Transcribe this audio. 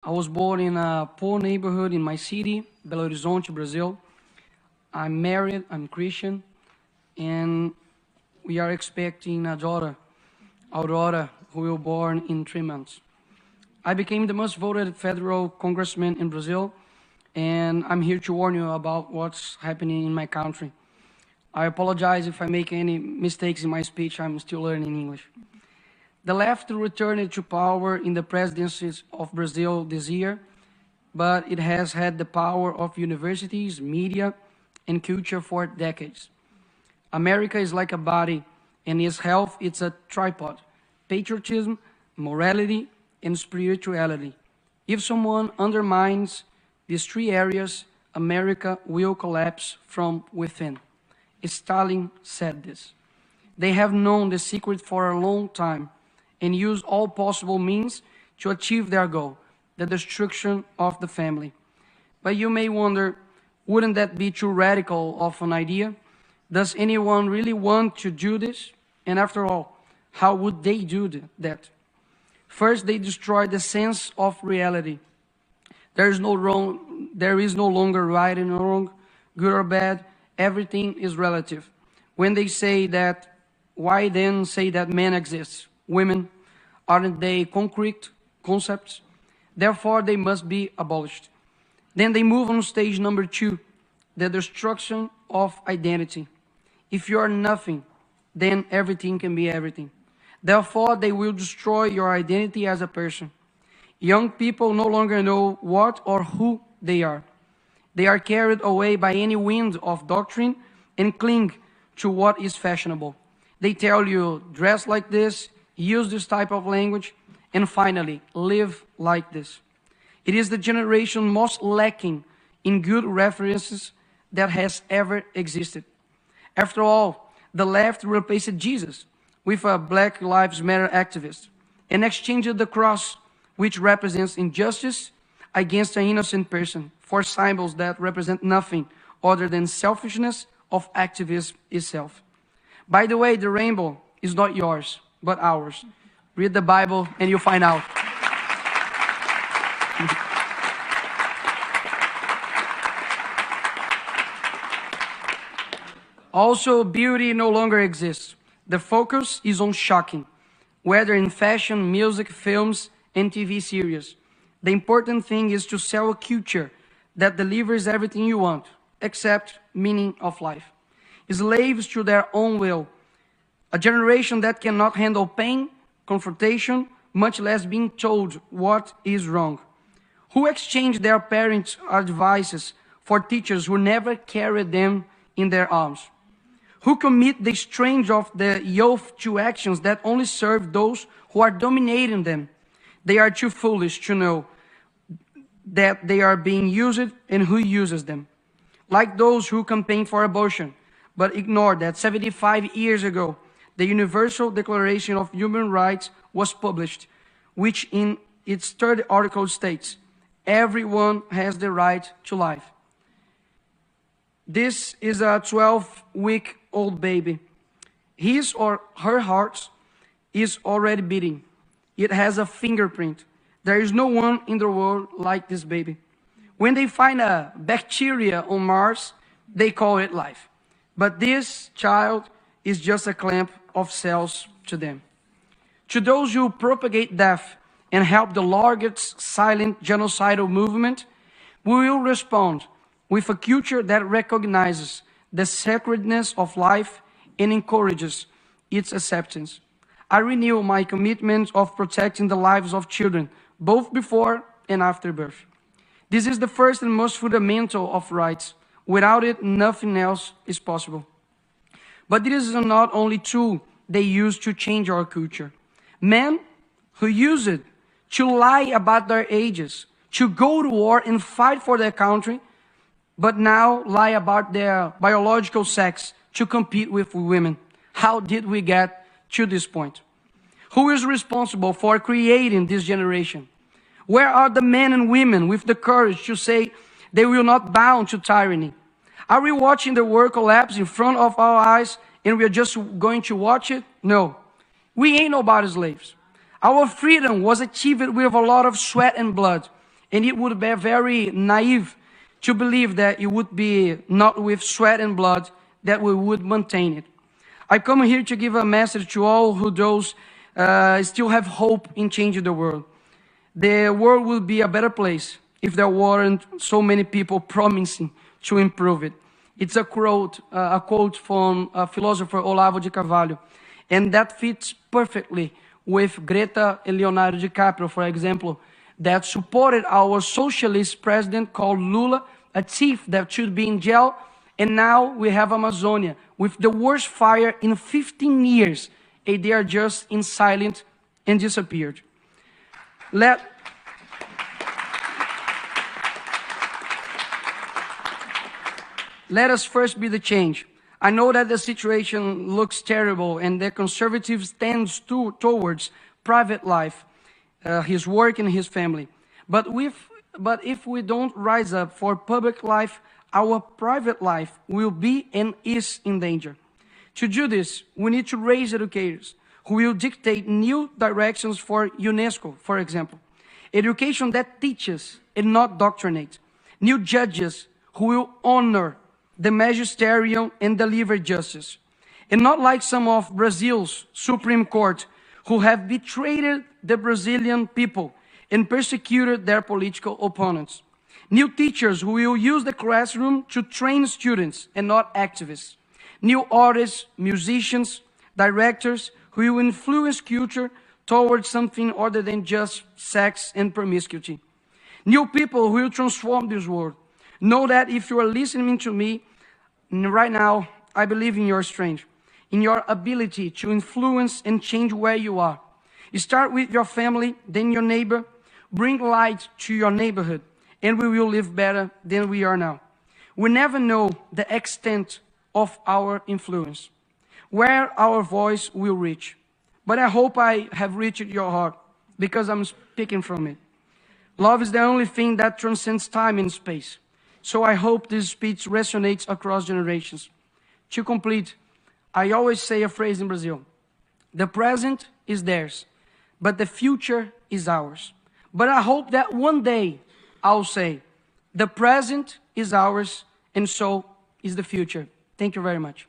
I was born in a poor neighborhood in my city, Belo Horizonte, Brazil. I'm married, I'm Christian, and we are expecting a daughter, Aurora, who will be born in 3 months. I became the most voted federal congressman in Brazil, and I'm here to warn you about what's happening in my country. I apologize if I make any mistakes in my speech. I'm still learning English. The left returned to power in the presidencies of Brazil this year, but it has had the power of universities, media, and culture for decades. America is like a body, and its health is a tripod: patriotism, morality, and spirituality. If someone undermines these 3 areas, America will collapse from within. Stalin said this. They have known the secret for a long time and use all possible means to achieve their goal, the destruction of the family. But you may wonder, wouldn't that be too radical of an idea? Does anyone really want to do this? And after all, how would they do that? First, they destroy the sense of reality. There is no longer right and wrong, good or bad. Everything is relative. When they say that, why then say that men exist? Women, aren't they concrete concepts? Therefore, they must be abolished. Then they move on stage number 2, the destruction of identity. If you are nothing, then everything can be everything. Therefore, they will destroy your identity as a person. Young people no longer know what or who they are. They are carried away by any wind of doctrine and cling to what is fashionable. They tell you, dress like this, use this type of language, and finally, live like this. It is the generation most lacking in good references that has ever existed. After all, the left replaced Jesus with a Black Lives Matter activist and exchanged the cross, which represents injustice, against an innocent person for symbols that represent nothing other than selfishness of activism itself. By the way, the rainbow is not yours, but ours. Read the Bible and you'll find out. Also, beauty no longer exists. The focus is on shocking, whether in fashion, music, films, and TV series. The important thing is to sell a culture that delivers everything you want, except meaning of life. Slaves to their own will. A generation that cannot handle pain, confrontation, much less being told what is wrong. Who exchange their parents' advices for teachers who never carried them in their arms? Who commit the strange of the youth to actions that only serve those who are dominating them? They are too foolish to know that they are being used and who uses them. Like those who campaign for abortion, but ignore that 75 years ago, the Universal Declaration of Human Rights was published, which in its 3rd article states, everyone has the right to life. This is a 12-week-old baby. His or her heart is already beating. It has a fingerprint. There is no one in the world like this baby. When they find a bacteria on Mars, they call it life. But this child is just a clump of cells to them. To those who propagate death and help the largest silent genocidal movement, we will respond with a culture that recognizes the sacredness of life and encourages its acceptance. I renew my commitment of protecting the lives of children, both before and after birth. This is the first and most fundamental of rights. Without it, nothing else is possible. But this is not only tool they use to change our culture. Men who use it to lie about their ages, to go to war and fight for their country, but now lie about their biological sex to compete with women. How did we get to this point? Who is responsible for creating this generation? Where are the men and women with the courage to say they will not bow to tyranny? Are we watching the world collapse in front of our eyes and we are just going to watch it? No. We ain't nobody's slaves. Our freedom was achieved with a lot of sweat and blood. And it would be very naive to believe that it would be not with sweat and blood that we would maintain it. I come here to give a message to all who those still have hope in changing the world. The world will be a better place if there weren't so many people promising to improve it. It's a quote from philosopher Olavo de Carvalho, and that fits perfectly with Greta and Leonardo DiCaprio, for example, that supported our socialist president called Lula, a thief that should be in jail, and now we have Amazonia with the worst fire in 15 years, and they are just in silence and disappeared. Let us first be the change. I know that the situation looks terrible and that conservatives tend towards private life, his work and his family. But if we don't rise up for public life, our private life will be and is in danger. To do this, we need to raise educators who will dictate new directions for UNESCO, for example. Education that teaches and not doctrinates. New judges who will honor the magisterium and deliver justice. And not like some of Brazil's Supreme Court who have betrayed the Brazilian people and persecuted their political opponents. New teachers who will use the classroom to train students and not activists. New artists, musicians, directors who will influence culture towards something other than just sex and promiscuity. New people who will transform this world. Know that if you are listening to me right now, I believe in your strength, in your ability to influence and change where you are. You start with your family, then your neighbor. Bring light to your neighborhood, and we will live better than we are now. We never know the extent of our influence, where our voice will reach. But I hope I have reached your heart, because I'm speaking from it. Love is the only thing that transcends time and space. So I hope this speech resonates across generations. To complete, I always say a phrase in Brazil. The present is theirs, but the future is ours. But I hope that one day I'll say, the present is ours, and so is the future. Thank you very much.